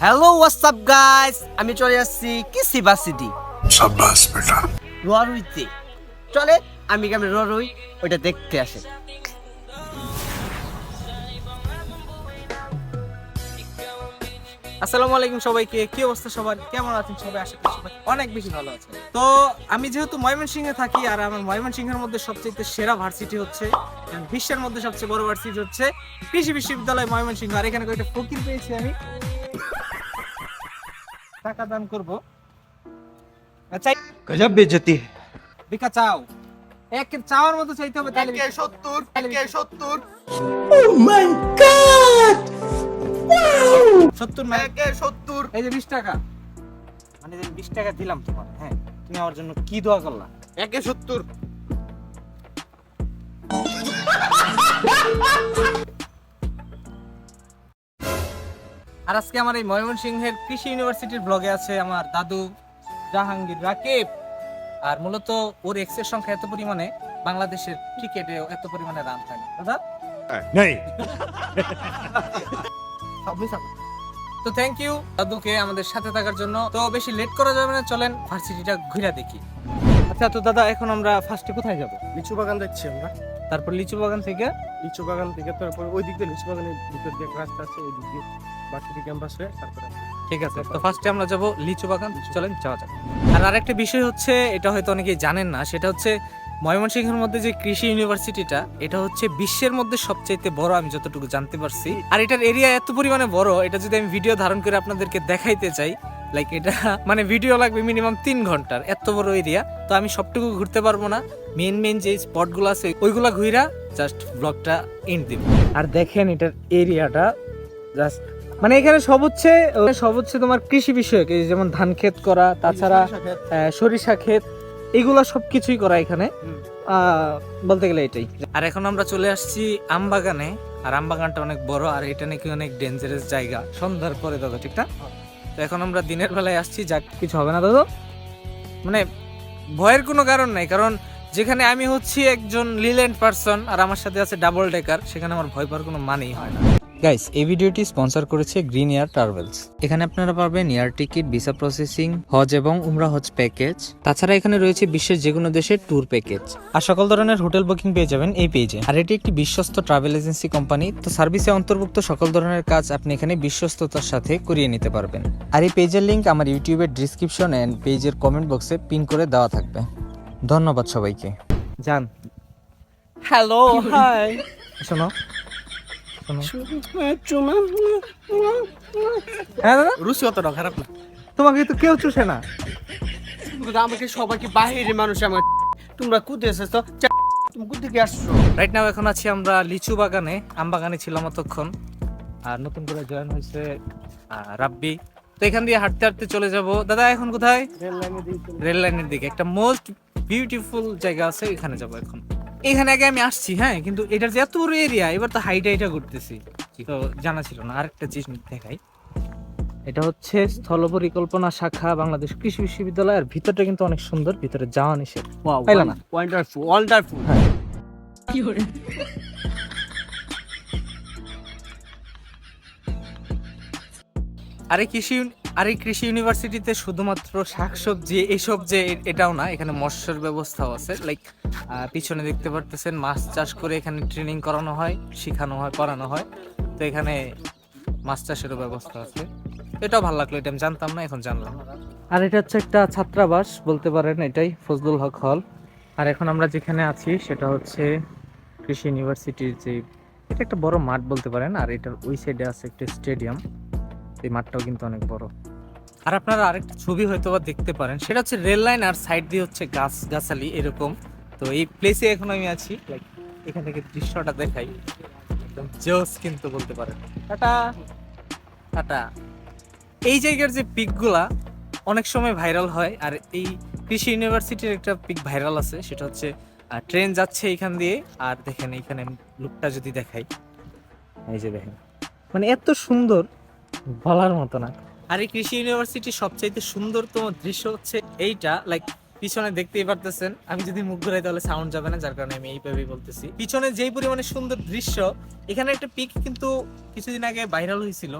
Hello WhatsApp guys, আমি চলে আসছি কিসিবা সিটি। शाबाश बेटा। রোয়ারুইতে চলে আমি কেমন রোয়ারুই ওইটা দেখতে আসে। আসসালামু আলাইকুম সবাইকে, কি অবস্থা সবার, কেমন আছেন সবাই? আশা করি সবাই অনেক বেশি ভালো আছেন। তো আমি যেহেতু ময়মনসিংহে থাকি আর আমার ময়মনসিংহের মধ্যে সবচেয়ে সেরা ভার্সিটি হচ্ছে, বিশ্বের মধ্যে সবচেয়ে বড় ভার্সিটি হচ্ছে কৃষি বিশ্ববিদ্যালয় ময়মনসিংহ। আর এখানে কয়েকটা ফকির পেয়েছি আমি, টাকা দান করবো। আচ্ছা गजब बेइज्जती है। ভিক্ষা চাও, এক চাওয়ার মতো চাইতে হবে, তাহলে 70 70 70, এই যে 20 টাকা, মানে যে 20 টাকা দিলাম তোমার, হ্যাঁ তুমি আমার জন্য কি দোয়া করলা? 70 আর আজকে আমার এই ময়মনসিংহের কৃষি ইউনিভার্সিটির ব্লগে আছে আমার দাদু জাহাঙ্গীর রাকিব। আর মূলত ওর এক্সের সংখ্যা এত পরিমাণে, বাংলাদেশের ক্রিকেটে এত পরিমাণে রান হয় না দাদা। नहीं তো থ্যাংক ইউ দাদুকে আমাদের সাথে থাকার জন্য। তো বেশি লেট করা যাবে না, চলেন ভার্সিটিটা ঘুরে দেখি। আচ্ছা তো দাদা, এখন আমরা ফার্স্টে কোথায় যাব? লিচু বাগান দেখছি আমরা। তারপর লিচু বাগান থেকে লিচু বাগান থেকে তারপর ওই দিক দিয়ে লিচু বাগানের ভিতর দিয়ে একটা রাস্তা আছে, ওই দিক দিয়ে বাকি ক্যাম্পাস হয়ে তারপরে ঠিক আছে। তো ফার্স্টে আমরা যাব লিচু বাগান, চলেন যাওয়া যাক। আর আরেকটা বিষয় হচ্ছে, এটা হয়তো অনেকেই জানেন না, সেটা হচ্ছে ময়মনসিংহের মধ্যে যে কৃষি ইউনিভার্সিটিটা, এটা হচ্ছে বিশ্বের মধ্যে সবচাইতে বড়, আমি যতটুকু জানতে পারছি। আর এটার এরিয়া এত পরিমাণে বড়, এটা যদি আমি ভিডিও ধারণ করে আপনাদেরকে দেখাইতে চাই, লাইক এটা মানে ভিডিও লাগবে মিনিমাম 3 ঘন্টার, এত বড় এরিয়া। তো আমি সবটুকু ঘুরতে পারবো না, মেন যে স্পটগুলো আছে ওইগুলা ঘুরা জাস্ট ব্লগটা এন্ড দিব। আর দেখেন এটার এরিয়াটা জাস্ট, মানে এখানে সব হচ্ছে তোমার কৃষি বিষয়ক, এই যেমন ধান ক্ষেত করা, তাছাড়া সরিষা ক্ষেত, এগুলো সবকিছুই করা এখানে, বলতে গেলে এটাই। আর এখন আমরা চলে আসছি আমবাগানে, আর আমবাগানটা অনেক বড়, আর এটা নাকি অনেক ডেঞ্জারাস জায়গা সন্ধ্যার পরে দাদা, ঠিক না? তো এখন আমরা দিনের বেলায় আসছি, যাক কিছু হবে না দাদা, মানে ভয়ের কোনো কারণ নাই, কারণ যেখানে আমি হচ্ছি একজন লিল্যান্ড পারসন আর আমার সাথে আছে ডাবল ডেকার, সেখানে আমার ভয় পাওয়ার কোনো মানেই হয় না। গাইস, এই ভিডিওটি স্পন্সর করেছে গ্রিন এয়ার ট্রাভেলস। এখানে আপনারা পাবেন এয়ার টিকিট, ভিসা প্রসেসিং, হজ এবং উমরা হজ প্যাকেজ। তাছাড়া এখানে রয়েছে বিশ্বের যে কোনো দেশের ট্যুর প্যাকেজ, আর সকল ধরনের হোটেল বুকিং পেয়ে যাবেন এই পেজে। আর এটি একটি বিশ্বস্ত ট্রাভেল এজেন্সি কোম্পানি, তো সার্ভিসে অন্তর্ভুক্ত সকল ধরনের কাজ আপনি এখানে বিশ্বস্ততার সাথে করিয়ে নিতে পারবেন। আর এই পেজের লিংক আমার ইউটিউবের ডিসক্রিপশন এন্ড পেজের কমেন্ট বক্সে পিন করে দেওয়া থাকবে। ধন্যবাদ সবাইকে। যান। Hello, hi. শোনো হ্যাঁ দাদা, রুচি অতটা খারাপ না, তোমাকে তো কেউ চুষে না। আমাকে সবাইকে বাহিরের মানুষ আমার তোমরা কুদে এসেছো, তুমি কুদ থেকে আসছো। রাইট নাও এখন আছি আমরা লিচু বাগানে, আম বাগানে ছিলাম অতক্ষণ, আর নতুন করে জয়েন হয়েছে রাব্বি। তো এখান দিয়ে হাঁটতে হাঁটতে চলে যাব দাদা, এখন কোথায়? রেল লাইনের দিকে। একটা মোস্ট বিউটিফুল জায়গা আছে, এখানে যাব এখন। এখানে আগে আমি আসছি, হ্যাঁ, কিন্তু এটার যে এত বড় এরিয়া, এবার তো হাইটা ঘুরতেছি, তো জানা ছিল না। আরেকটা জিনিস দেখাই, এটা হচ্ছে স্থল পরিকল্পনা শাখা বাংলাদেশ কৃষি বিশ্ববিদ্যালয়, আর ভিতরটা কিন্তু অনেক সুন্দর, ভিতরে যাওয়া নিষেধ। পাইলা না? ওয়ান্ডারফুল। আর এই কৃষি ইউনিভার্সিটিতে শুধুমাত্র শাকসবজি এইসব যে এটাও না, এখানে মৎস্যের ব্যবস্থাও আছে। লাইক পিছনে দেখতে পারতেছেন, মাছ চাষ করে এখানে ট্রেনিং করানো হয়, শেখানো হয়, পড়ানো হয়। তো এখানে মাছ চাষেরও ব্যবস্থা আছে। এটাও ভালো লাগলো, এটা আমি জানতাম না, এখন জানলাম। আর এটা হচ্ছে একটা ছাত্রাবাস বলতে পারেন, এটাই ফজলুল হক হল। আর এখন আমরা যেখানে আছি সেটা হচ্ছে কৃষি ইউনিভার্সিটির যে, এটা একটা বড় মাঠ বলতে পারেন, আর এটার ওই সাইডে আছে একটা স্টেডিয়াম। এই মাঠটাও কিন্তু অনেক বড়। আর আপনারা আরেকটা ছবি হয়তো বা দেখতে পারেন, সেটা হচ্ছে রেল লাইন, আর সাইড দিয়ে হচ্ছে গাছালি এরকম। তো এই প্লেসে এখন আমি আছি, লাইক এখান থেকে দৃশ্যটা দেখাই, একদম জোস কিন্তু বলতে পারেন। Tata tata. এই জায়গার যে পিকগুলা অনেক সময় ভাইরাল হয়, আর এই কৃষি ইউনিভার্সিটির একটা পিক ভাইরাল আছে, সেটা হচ্ছে ট্রেন যাচ্ছে এখান দিয়ে। আর দেখেন এইখানে লুকটা যদি দেখাই, এই যে দেখেন, মানে এত সুন্দর বলার মতো না। আর এই কৃষি ইউনিভার্সিটির সবচাইতে সুন্দরতম দৃশ্য হচ্ছে এইটা, লাইক পিছনে দেখতেই পারতেছেন, আমি যদি মুখ ঘুরাই তাহলে সাউন্ড যাবে না, যার কারণে আমি এইভাবেই বলতেছি। পিছনে যেই পরিমাণে সুন্দর দৃশ্য, এখানে একটা পিক কিন্তু কিছুদিন আগে ভাইরাল হয়েছিল,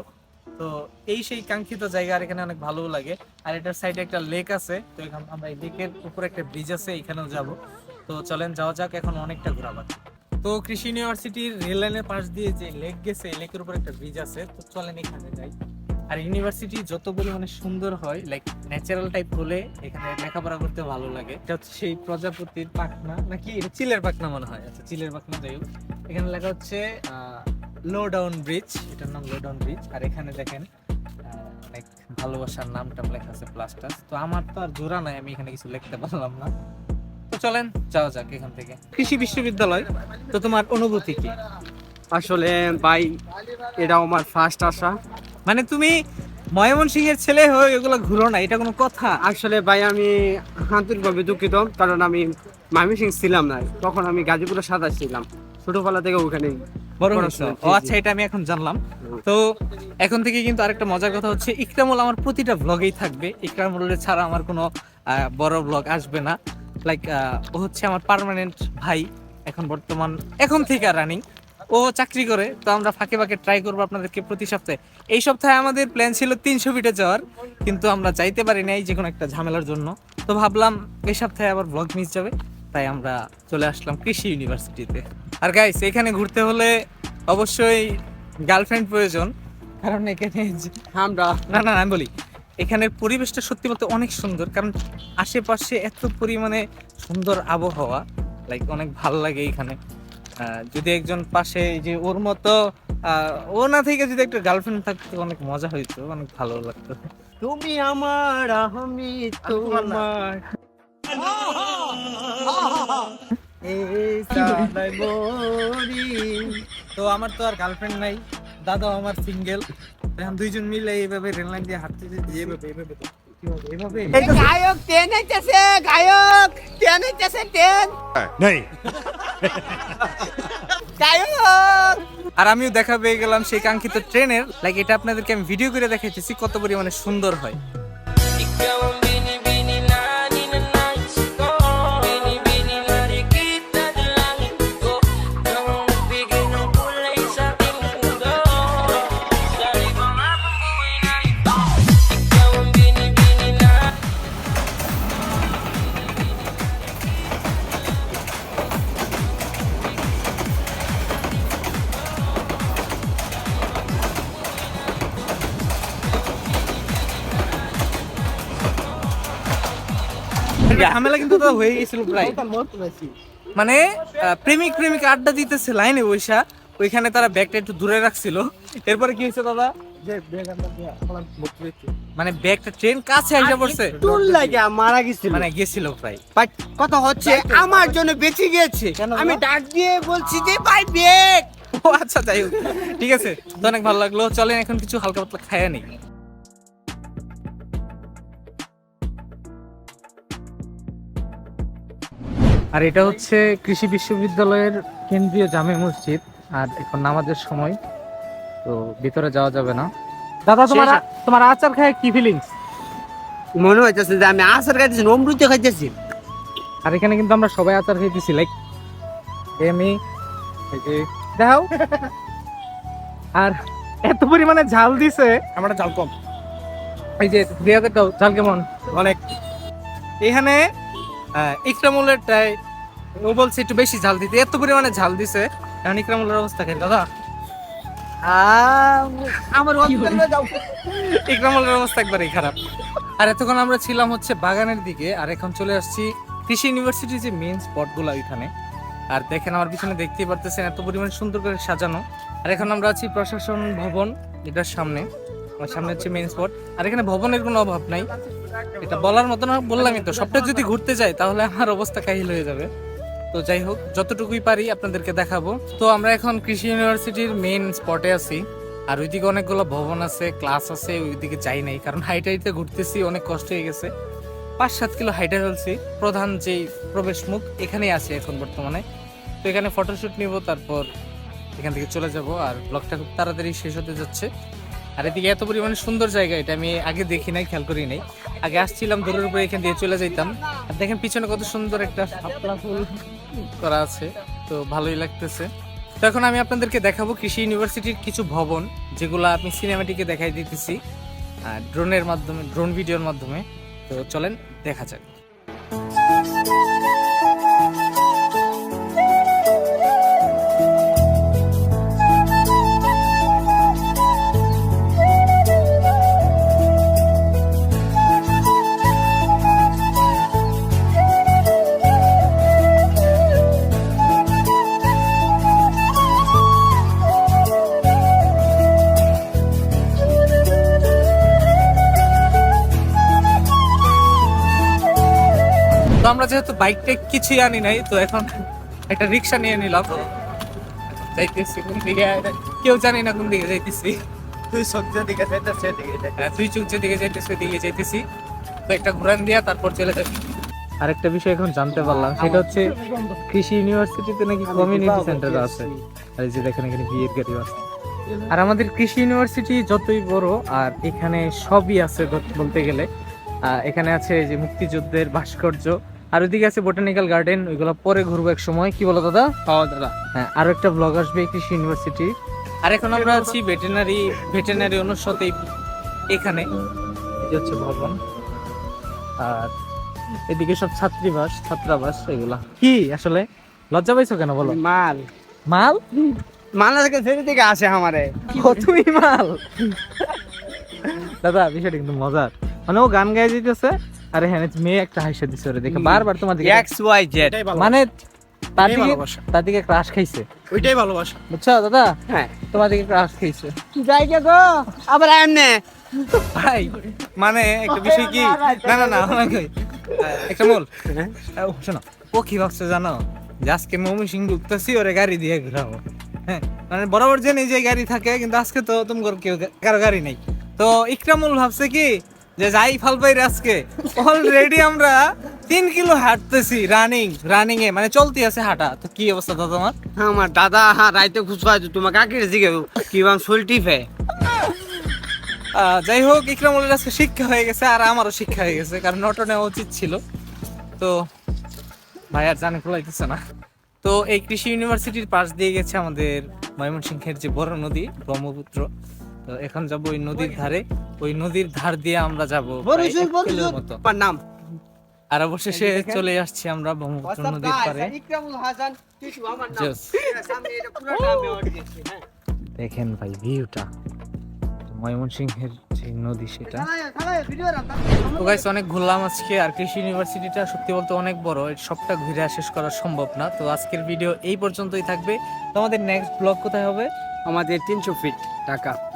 তো এই সেই কাঙ্ক্ষিত জায়গা, আর এখানে অনেক ভালো লাগে। আর এটার সাইডে একটা লেক আছে, তো এখানে আমরা এই লেকের উপরে একটা ব্রিজ আছে, এখানেও যাব। তো চলেন যাওয়া যাক, এখন অনেকটা ঘোরা বাকি। তো কৃষি ইউনিভার্সিটির রেল লাইনের পাশ দিয়ে যে লেক গেছে, এই লেকের উপর একটা ব্রিজ আছে, তো চলেন এখানে যাই। আর ইউনিভার্সিটি যত পরিমাণে সুন্দর হয়, লাইক ন্যাচারাল টাইপ হলে এখানে লেখাপড়া করতে ভালো লাগে। এটা হচ্ছে সেই প্রজাপতির পাখনা, নাকি এটা চিলের পাখনা মনে হয়। আচ্ছা, চিলের পাখনা, যাই হোক। এখানে লেখা হচ্ছে লো ডাউন ব্রিজ, এটার নাম লো ডাউন ব্রিজ। আর এখানে দেখেন অনেক ভালোবাসার নামটা লেখা আছে, প্লাস্টার। তো আমার তো আর জোড়া নাই, আমি এখানে কিছু লিখতে পারলাম না। তো চলেন যাওয়া যাক এখান থেকে। কৃষি বিশ্ববিদ্যালয়, তো তোমার অনুভূতি কি? আসলে ভাই এটা আমার ফার্স্ট আসা। মানে তুমি ময়মনসিংহের ছেলে হয়ে এগুলো ঘুরো না, এটা কোনো কথা? আসলে ভাই আমি আন্তরিকভাবে দুঃখিত, কারণ আমি ময়মনসিংহ ছিলাম না, তখন আমি গাজীপুরের সাদা ছিলাম ছোটবেলা থেকে ওখানে বড় পড়াশোনা। হয়েছে। ও আচ্ছা, এটা আমি এখন জানলাম। তো এখন থেকে কিন্তু আরেকটা মজার কথা হচ্ছে, ইকরামুল আমার প্রতিটা ব্লগেই থাকবে। ইকরামুল ছাড়া আমার কোনো বড় ব্লগ আসবে না। লাইক ও হচ্ছে আমার পার্মানেন্ট ভাই এখন বর্তমান, এখন থেকে রানিং। ও চাকরি করে, তো আমরা ফাঁকে ফাঁকে ট্রাই করবো আপনাদেরকে প্রতি সপ্তাহে। এই সপ্তাহে আমাদের প্ল্যান ছিল 300 ফিটে যাওয়ার, কিন্তু আমরা যাইতে পারি নাই যে কোনো একটা ঝামেলার জন্য। তো ভাবলাম এই সপ্তাহে আবার ব্লগ মিস যাবে, তাই আমরা চলে আসলাম কৃষি ইউনিভার্সিটিতে। আর গাইস, এখানে ঘুরতে হলে অবশ্যই গার্লফ্রেন্ড প্রয়োজন, কারণ এখানে আমরা না না আমি বলি, এখানের পরিবেশটা সত্যি বলতে অনেক সুন্দর, কারণ আশেপাশে এত পরিমাণে সুন্দর আবহাওয়া, লাইক অনেক ভালো লাগে এখানে। যদি একজন পাশে যে ওর মতো ও না থেকে যদি একটা গার্লফ্রেন্ড থাকতো, অনেক মজা হইতো, অনেক ভালো লাগতো। তুমি আমার, আমি তোমার, এই সাদাই মরি। তো আমার তো আর গার্লফ্রেন্ড নাই, দাদা আমার সিঙ্গেল। এখন দুইজন মিলে এইভাবে রেল লাইন দিয়ে হাঁটতে যেতে, এইভাবে এইভাবে তো কিভাবে এইভাবে গায়ক ট্রেন আইতেছে, গায়ক ট্রেন আইতেছে, ট্রেন नहीं গায়ক। আর আমিও দেখা পেয়ে গেলাম সেই কাঙ্ক্ষিত ট্রেনের। লাইক এটা আপনাদেরকে আমি ভিডিও করে দেখাইতেছি কত পরিমাণে সুন্দর হয়। ঝামেলা কিন্তু তো হয়ে গেছিল প্রায়, মানে প্রেমিক প্রেমিকা আড্ডা দিতেছে লাইনে বৈশা, ওইখানে তারা ব্যাগটা একটু দূরে রাখছিল। এরপরে কি হয়েছে দাদা? যে ব্যাগ আমরা দিয়ে হলাম ভর্তি হয়েছে। মানে ব্যাগটা ট্রেন কাছে এসে পড়ছে, টুল লাগে মারা গেছিল। মানে গেছিল প্রায়। বাট কথা হচ্ছে আমার জন্য বেঁচে গিয়েছে, কেন আমি বলো? ডাক দিয়ে বলছি যে ভাই ব্যাগ। ও আচ্ছা, যাই হোক, ঠিক আছে। তো অনেক ভালো লাগলো, চলেন এখন কিছু হালকা পাতলা খায়া নেই। আর এটা হচ্ছে কৃষি বিশ্ববিদ্যালয়ের কেন্দ্রীয় জামে মসজিদ। আর এখন নামাজের সময়, তো ভিতরে যাওয়া যাবে না। দাদা তোমার আচার খায় কি ফিলিংস? মনে হইতেছে যে আমি আসার খাইতেছি, অমৃত খাইতেছি। আর এখানে কিন্তু আমরা সবাই আচার খাইতেছি, লাইক আমি দেখাও। আর এত পরিমাণে ঝাল দিছে, আমরা ঝাল কম। এই যে রিয়াদেরটাও ঝাল কেমন? অনেক। এখানে ইকরামুলেরটাই ও বলছে একটু বেশি ঝাল দিতে, এত পরিমাণে ঝাল দিছে। এখন ইকরামুলের অবস্থা কেন দাদা? আমার ইকরামুলের অবস্থা একবারেই খারাপ। আর এতক্ষণ আমরা ছিলাম হচ্ছে বাগানের দিকে, আর এখন চলে আসছি কৃষি ইউনিভার্সিটির যে মেইন স্পটগুলো ওইখানে। আর দেখেন আমার পিছনে দেখতেই পারতেছেন এত পরিমাণে সুন্দর করে সাজানো। আর এখন আমরা আছি প্রশাসন ভবন, এটার সামনে। আমার সামনে হচ্ছে মেইন স্পট। আর এখানে ভবনের কোনো অভাব নাই, এটা বলার মতো না, বললামই তো। সবটা যদি ঘুরতে যাই তাহলে আমার অবস্থা কাহিল হয়ে যাবে। তো যাই হোক, যতটুকুই পারি আপনাদেরকে দেখাবো। তো আমরা এখন কৃষি ইউনিভার্সিটির মেইন স্পটে আছি। আর ওইদিকে অনেকগুলো ভবন আছে, ক্লাস আছে, ওইদিকে যাই নাই, কারণ হাইটাইতে ঘুরতেছি, অনেক কষ্ট হয়ে গেছে। 5-7 কিলো হাইটে ফেলছি। প্রধান যেই প্রবেশ মুখ এখানেই আছে এখন বর্তমানে। তো এখানে ফটোশুট নিব, তারপর এখান থেকে চলে যাব। আর ব্লগটা খুব তাড়াতাড়ি শেষ হতে যাচ্ছে। আর এদিকে এত পরিমাণে সুন্দর জায়গা, এটা আমি আগে দেখি নাই, খেয়াল করি নাই। আগে আসছিলাম দূরের উপরে, এখান দিয়ে চলে যাইতাম। আর দেখেন পিছনে কত সুন্দর একটা শাপলা ফুল করা আছে, তো ভালোই লাগতেছে। তো এখন আমি আপনাদেরকে দেখাবো কৃষি ইউনিভার্সিটির কিছু ভবন, যেগুলো আমি সিনেমাটিকে দেখাই দিতেছি ড্রোনের মাধ্যমে, ড্রোন ভিডিওর মাধ্যমে। তো চলেন দেখা যাক। তো আমরা যেহেতু বাইকটা কিছুই আনি নাই, তো এখন একটা রিক্সা নিয়ে নিলাম, যাইতেছি কোন দিকে কেউ জানি না কোন দিকে যাইতেছি। তুই সত্যি দিকে যাইতেছে তুই চুক যেদিকে যাইতেছি ওইদিকে যাইতেছি। তো একটা ঘুরান দিয়া তারপর চলে যাবি। আরেকটা বিষয় এখন জানতে পারলাম, সেটা হচ্ছে কৃষি ইউনিভার্সিটিতে নাকি কমিউনিটি সেন্টার আছে। আর এই যে দেখেন এখানে বিয়ের গাড়ি আছে। আর আমাদের কৃষি ইউনিভার্সিটি যতই বড়, আর এখানে সবই আছে বলতে গেলে। এখানে আছে এই যে মুক্তিযুদ্ধের ভাস্কর্য, আর ওইদিকে আছে বোটানিক্যাল গার্ডেন, ওইগুলো পরে ঘুরবো এক সময়। কি বলো দাদা? দাদা। হ্যাঁ, আরো একটা ব্লগ আসবে কৃষি ইউনিভার্সিটি। আর এখন আমরা আছি ভেটেরিনারি অনুষদে, এখানে এই হচ্ছে ভবন। আর এদিকে সব ছাত্রাবাস এগুলা। কি আসলে লজ্জা পাইছো কেন বলো? মাল মাল থেকে ছেড়ে থেকে আসে আমারে। তুমি মাল? দাদা বিষয়টা কিন্তু মজার, মানে ও গান গায়ে যেতেছে আর হ্যাঁ মেয়ে একটা হাসি দিচ্ছে ওরে দেখে বারবার তোমার দিকে, XYZ মানে তার দিকে ভালোবাসা। তার দিকে ক্রাশ খাইছে, ওইটাই ভালোবাসা। বুঝছো দাদা? হ্যাঁ তোমার দিকে ক্রাশ খাইছে। যাই গে গো আবার এমনে ভাই মানে একটা বিষয় কি, না না না আমাকে একটা বল। শোনো, ও কি ভাবছে জানো, যে আজকে ময়মনসিংহ ঢুকতেছি ওরে গাড়ি দিয়ে ঘুরাবো। হ্যাঁ, মানে বরাবর জানি যে গাড়ি থাকে, কিন্তু আজকে তো তোমার কেউ কারো গাড়ি নেই। তো ইকরামুল ভাবছে কি যে যাই ফাল পাইরে আজকে অলরেডি আমরা 3 কিলো হাঁটতেছি রানিং এ, মানে চলতি আছে হাঁটা। তো কি অবস্থা দাদা তোমার? আমার দাদা রাইতে খুশবা তোমার কাকির জিগে কি বাম শোলটিফে। যাই হোক, ইকরামুলের আজকে শিক্ষা হয়ে গেছে, আর আমারও শিক্ষা হয়ে গেছে, কারণ অটো নেওয়া উচিত ছিল। তো ভাই আর জানে খোলাইতেছে না। তো এই কৃষি ইউনিভার্সিটির পাশ দিয়ে গেছে আমাদের ময়মনসিংহের যে বড় নদী ব্রহ্মপুত্র। তো এখন যাব ওই নদীর ধারে, ওই নদীর ধার দিয়ে আমরা যাবো মতো। নাম আর অবশেষে চলে আসছি আমরা ব্রহ্মপুত্র নদীর পারে। Just দেখেন ভাই ভিউটা, ময়মনসিংহের যে নদী সেটা। তো গাইস অনেক ঘুরলাম আজকে, আর কৃষি ইউনিভার্সিটিটা সত্যি বলতে অনেক বড়, সবটা ঘুরে শেষ করা সম্ভব না। তো আজকের ভিডিও এই পর্যন্তই থাকবে। তো আমাদের নেক্সট ব্লগ কোথায় হবে? আমাদের 300 ফিট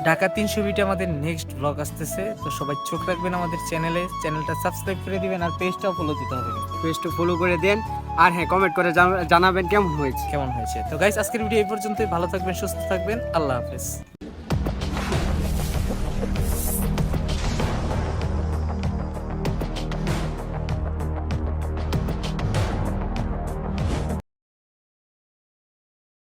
ঢাকা 300 ফিটে আমাদের নেক্সট ব্লগ আসতেছে। তো সবাই চোখ রাখবেন আমাদের চ্যানেলটা সাবস্ক্রাইব করে দিবেন, আর পেজটাও ফলো দিতে হবে। পেজটা ফলো করে দেন, আর হ্যাঁ কমেন্ট করে জানাবেন কেমন হয়েছে। তো গাইস আজকের ভিডিও এই পর্যন্তই। ভালো থাকবেন, সুস্থ থাকবেন, আল্লাহ হাফেজ।